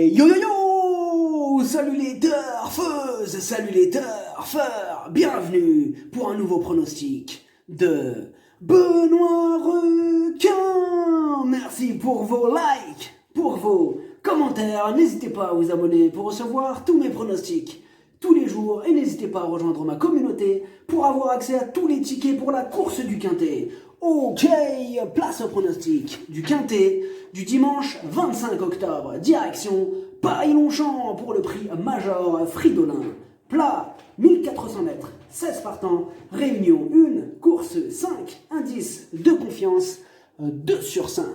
Et yo yo yo! Salut les turfeuses, salut les turfeurs, bienvenue pour un nouveau pronostic de Benoît Requin. Merci pour vos likes, pour vos commentaires, n'hésitez pas à vous abonner pour recevoir tous mes pronostics tous les jours et n'hésitez pas à rejoindre ma communauté pour avoir accès à tous les tickets pour la course du Quintet. Ok, place au pronostic du Quintet du dimanche 25 octobre, direction Paris-Longchamp pour le prix Major Fridolin. Plat, 1400 mètres, 16 partants, réunion 1, course 5, indice de confiance 2 sur 5.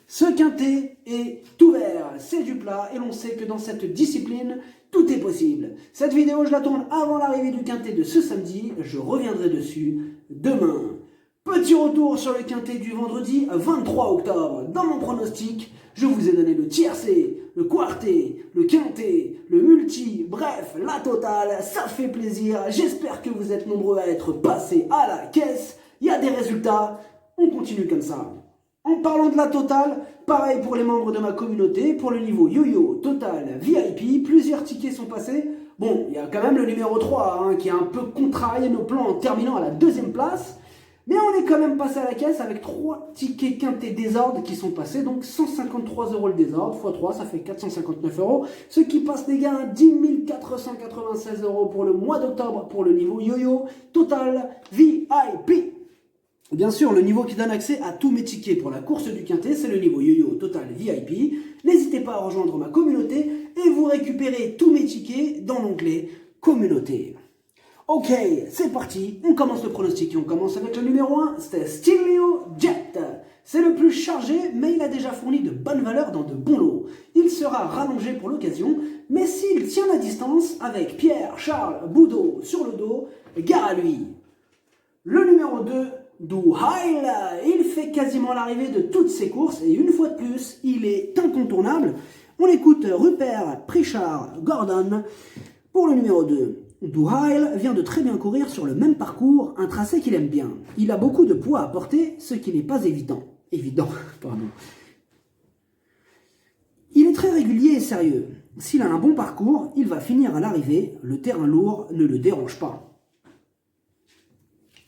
Ce Quintet est ouvert, c'est du plat et l'on sait que dans cette discipline, tout est possible. Cette vidéo, je la tourne avant l'arrivée du Quintet de ce samedi, je reviendrai dessus demain. Petit retour sur le Quintet du vendredi 23 octobre. Dans mon pronostic, je vous ai donné le tiercé, le quartet, le quintet, le multi, bref, la totale, ça fait plaisir. J'espère que vous êtes nombreux à être passés à la caisse. Il y a des résultats, on continue comme ça. En parlant de la totale, pareil pour les membres de ma communauté, pour le niveau yo-yo, total, VIP, plusieurs tickets sont passés. Bon, il y a quand même le numéro 3 qui a un peu contrarié nos plans en terminant à la deuxième place. Mais on est quand même passé à la caisse avec 3 tickets quintés désordre qui sont passés. Donc 153 € le désordre, x 3, ça fait 459 €. Ce qui passe les gars à 10 496 € pour le mois d'octobre pour le niveau yo-yo, total, VIP. Bien sûr, le niveau qui donne accès à tous mes tickets pour la course du Quintet, c'est le niveau yo-yo total VIP. N'hésitez pas à rejoindre ma communauté et vous récupérez tous mes tickets dans l'onglet communauté. Ok, c'est parti, on commence le pronostic et on commence avec le numéro 1, c'est Stelvio Jet. C'est le plus chargé, mais il a déjà fourni de bonnes valeurs dans de bons lots. Il sera rallongé pour l'occasion, mais s'il tient la distance avec Pierre-Charles Boudot sur le dos, gare à lui. Le numéro 2, Douhail, il fait quasiment l'arrivée de toutes ses courses et une fois de plus, il est incontournable. On écoute Rupert Pritchard Gordon pour le numéro 2. Douhail vient de très bien courir sur le même parcours, un tracé qu'il aime bien. Il a beaucoup de poids à porter, ce qui n'est pas évident. Il est très régulier et sérieux. S'il a un bon parcours, il va finir à l'arrivée. Le terrain lourd ne le dérange pas.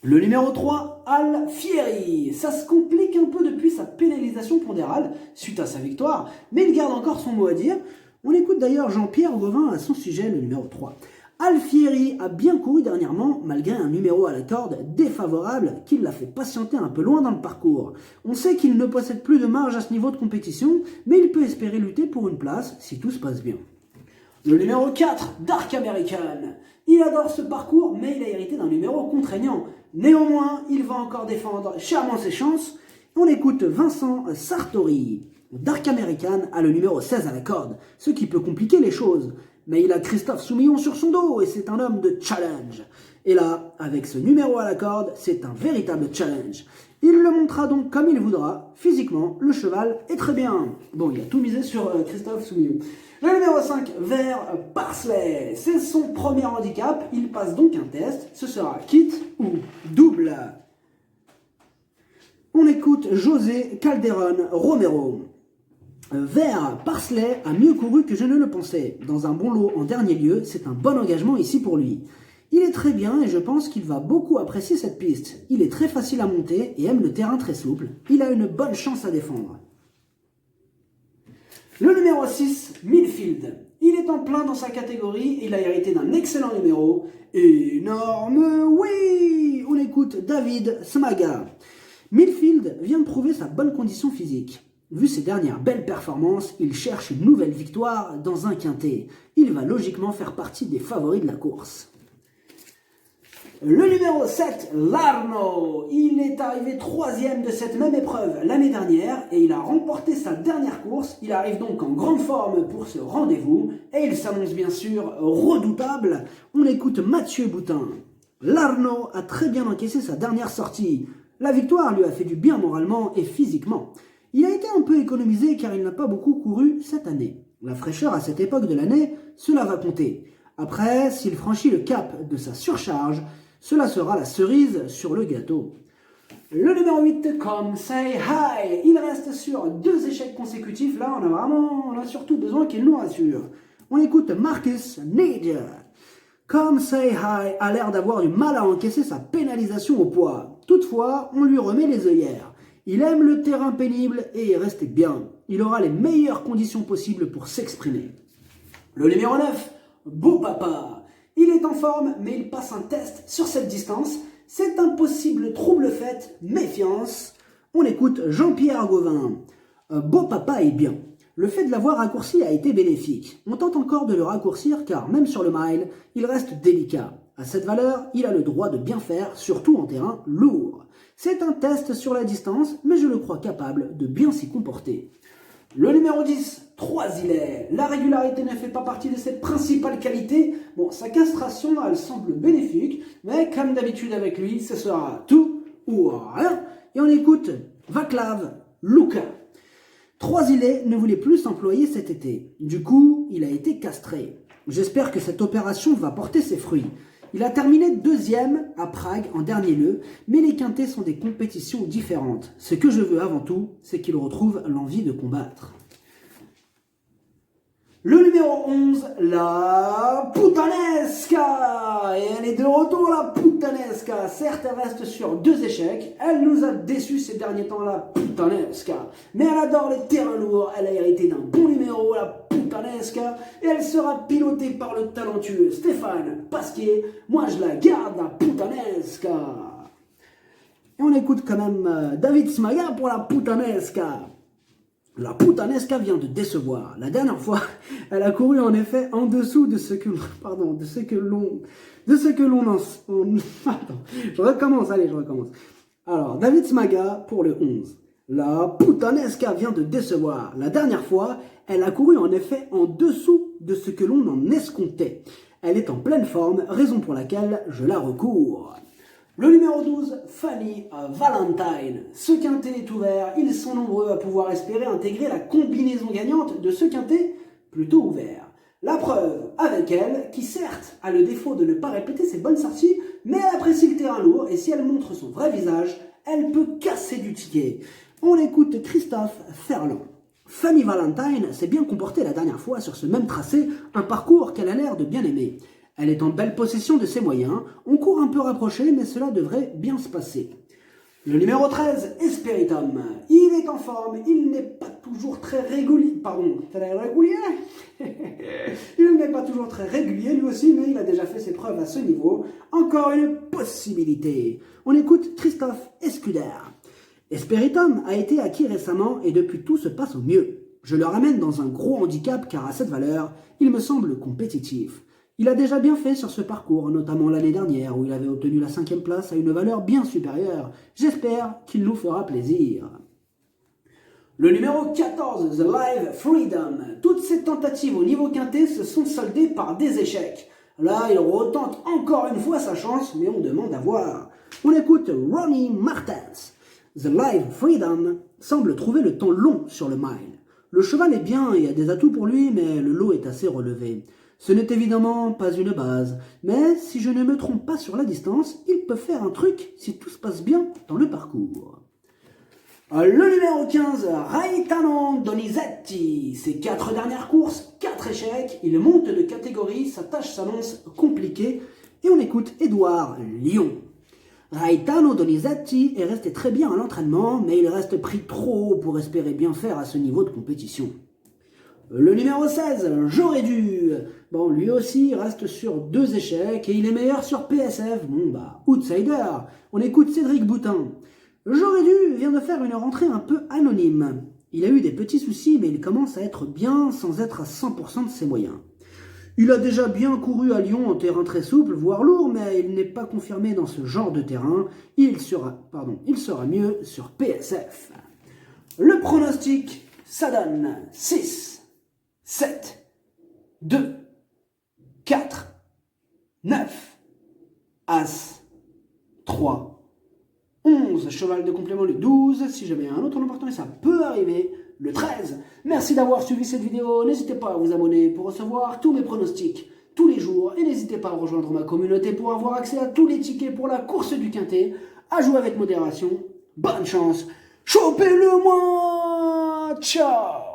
Le numéro 3, Alfieri. Ça se complique un peu depuis sa pénalisation pondérale suite à sa victoire, mais il garde encore son mot à dire. On écoute d'ailleurs Jean-Pierre Gauvin à son sujet, le numéro 3. Alfieri a bien couru dernièrement, malgré un numéro à la corde défavorable qui l'a fait patienter un peu loin dans le parcours. On sait qu'il ne possède plus de marge à ce niveau de compétition, mais il peut espérer lutter pour une place si tout se passe bien. Le numéro 4, Dark American. Il adore ce parcours, mais il a hérité d'un numéro contraignant. Néanmoins, il va encore défendre chèrement ses chances. On écoute Vincent Sartori. Dark American a le numéro 16 à la corde, ce qui peut compliquer les choses. Mais il a Christophe Soumillon sur son dos et c'est un homme de challenge. Et là, avec ce numéro à la corde, c'est un véritable challenge. Il le montrera donc comme il voudra. Physiquement, le cheval est très bien. Bon, il a tout misé sur Christophe Soumillon. Le numéro 5, Vert Parsley. C'est son premier handicap. Il passe donc un test. Ce sera kit ou double. On écoute José Calderon Romero. Vert Parsley a mieux couru que je ne le pensais. Dans un bon lot en dernier lieu, c'est un bon engagement ici pour lui. Il est très bien et je pense qu'il va beaucoup apprécier cette piste. Il est très facile à monter et aime le terrain très souple. Il a une bonne chance à défendre. Le numéro 6, Millfield. Il est en plein dans sa catégorie et il a hérité d'un excellent numéro. Énorme oui. On écoute David Smaga. Millfield vient de prouver sa bonne condition physique. Vu ses dernières belles performances, il cherche une nouvelle victoire dans un quintet. Il va logiquement faire partie des favoris de la course. Le numéro 7, Larno. Il est arrivé 3e de cette même épreuve l'année dernière et il a remporté sa dernière course. Il arrive donc en grande forme pour ce rendez-vous et il s'annonce bien sûr redoutable. On écoute Mathieu Boutin. Larno a très bien encaissé sa dernière sortie. La victoire lui a fait du bien moralement et physiquement. Il a été un peu économisé car il n'a pas beaucoup couru cette année. La fraîcheur à cette époque de l'année, cela va compter. Après, s'il franchit le cap de sa surcharge, cela sera la cerise sur le gâteau. Le numéro 8, Come Say Hi. Il reste sur 2 échecs consécutifs. Là, on a surtout besoin qu'il nous rassure. On écoute Marcus Nader. Come Say Hi a l'air d'avoir du mal à encaisser sa pénalisation au poids. Toutefois, on lui remet les œillères. Il aime le terrain pénible et est resté bien. Il aura les meilleures conditions possibles pour s'exprimer. Le numéro 9, Beau Papa. Il est en forme, mais il passe un test sur cette distance. C'est un possible trouble fait, méfiance. On écoute Jean-Pierre Gauvin. Beau Papa est bien. Le fait de l'avoir raccourci a été bénéfique. On tente encore de le raccourcir car même sur le mile, il reste délicat. À cette valeur, il a le droit de bien faire, surtout en terrain lourd. C'est un test sur la distance, mais je le crois capable de bien s'y comporter. Le numéro 10, 3 îlets. La régularité ne fait pas partie de ses principales qualités. Bon, sa castration, elle semble bénéfique, mais comme d'habitude avec lui, ce sera tout ou rien. Et on écoute Vaclav Luka. 3 îlets ne voulait plus s'employer cet été. Du coup, il a été castré. J'espère que cette opération va porter ses fruits. Il a terminé 2e à Prague en dernier lieu, mais les quintés sont des compétitions différentes. Ce que je veux avant tout, c'est qu'il retrouve l'envie de combattre. Le numéro 11, la Putanesca. Et elle est de retour, la Putanesca. Certes, elle reste sur 2 échecs. Elle nous a déçus ces derniers temps, la Putanesca. Mais elle adore les terrains lourds. Elle a hérité d'un bon numéro, la Putanesca. Et elle sera pilotée par le talentueux Stéphane Pasquier. Moi, je la garde, la Putanesca. Et on écoute quand même David Smaga pour la Putanesca. La Putanesca vient de décevoir. La dernière fois, elle a couru en effet en dessous de ce que l'on attends, je recommence. Alors, David Smaga pour le 11. La Putanesca vient de décevoir. La dernière fois, elle a couru en effet en dessous de ce que l'on en escomptait. Elle est en pleine forme, raison pour laquelle je la recours. Le numéro 12, Fanny Valentine. Ce quintet est ouvert, ils sont nombreux à pouvoir espérer intégrer la combinaison gagnante de ce quintet plutôt ouvert. La preuve avec elle, qui certes a le défaut de ne pas répéter ses bonnes sorties, mais elle apprécie le terrain lourd et si elle montre son vrai visage, elle peut casser du ticket. On écoute Christophe Ferland. Fanny Valentine s'est bien comportée la dernière fois sur ce même tracé, un parcours qu'elle a l'air de bien aimer. Elle est en belle possession de ses moyens, on court un peu rapproché, mais cela devrait bien se passer. Le numéro 13, Esperitum. Il est en forme, il n'est pas toujours très régulier. Il n'est pas toujours très régulier lui aussi, mais il a déjà fait ses preuves à ce niveau. Encore une possibilité. On écoute Christophe Escuder. Esperitum a été acquis récemment et depuis tout se passe au mieux. Je le ramène dans un gros handicap car à cette valeur, il me semble compétitif. Il a déjà bien fait sur ce parcours, notamment l'année dernière où il avait obtenu la 5e place à une valeur bien supérieure. J'espère qu'il nous fera plaisir. Le numéro 14, The Live Freedom. Toutes ces tentatives au niveau quintet se sont soldées par des échecs. Là, il retente encore une fois sa chance, mais on demande à voir. On écoute Ronnie Martens. The Live Freedom semble trouver le temps long sur le mile. Le cheval est bien et a des atouts pour lui, mais le lot est assez relevé. Ce n'est évidemment pas une base, mais si je ne me trompe pas sur la distance, il peut faire un truc si tout se passe bien dans le parcours. Le numéro 15, Gaetano Donizetti. Ses 4 dernières courses, 4 échecs, il monte de catégorie, sa tâche s'annonce compliquée, et on écoute Édouard Lyon. Gaetano Donizetti est resté très bien à l'entraînement, mais il reste pris trop haut pour espérer bien faire à ce niveau de compétition. Le numéro 16, J'aurais dû. Bon, lui aussi reste sur 2 échecs et il est meilleur sur PSF. Outsider. On écoute Cédric Boutin. J'aurais dû vient de faire une rentrée un peu anonyme. Il a eu des petits soucis, mais il commence à être bien sans être à 100% de ses moyens. Il a déjà bien couru à Lyon en terrain très souple, voire lourd, mais il n'est pas confirmé dans ce genre de terrain. Il sera mieux sur PSF. Le pronostic, ça donne 6. 7, 2, 4, 9, As, 3, 11, cheval de complément le 12, si jamais un autre nombre, ça peut arriver, le 13. Merci d'avoir suivi cette vidéo, n'hésitez pas à vous abonner pour recevoir tous mes pronostics tous les jours et n'hésitez pas à rejoindre ma communauté pour avoir accès à tous les tickets pour la course du quintet, à jouer avec modération bonne chance, chopez-le moi, ciao.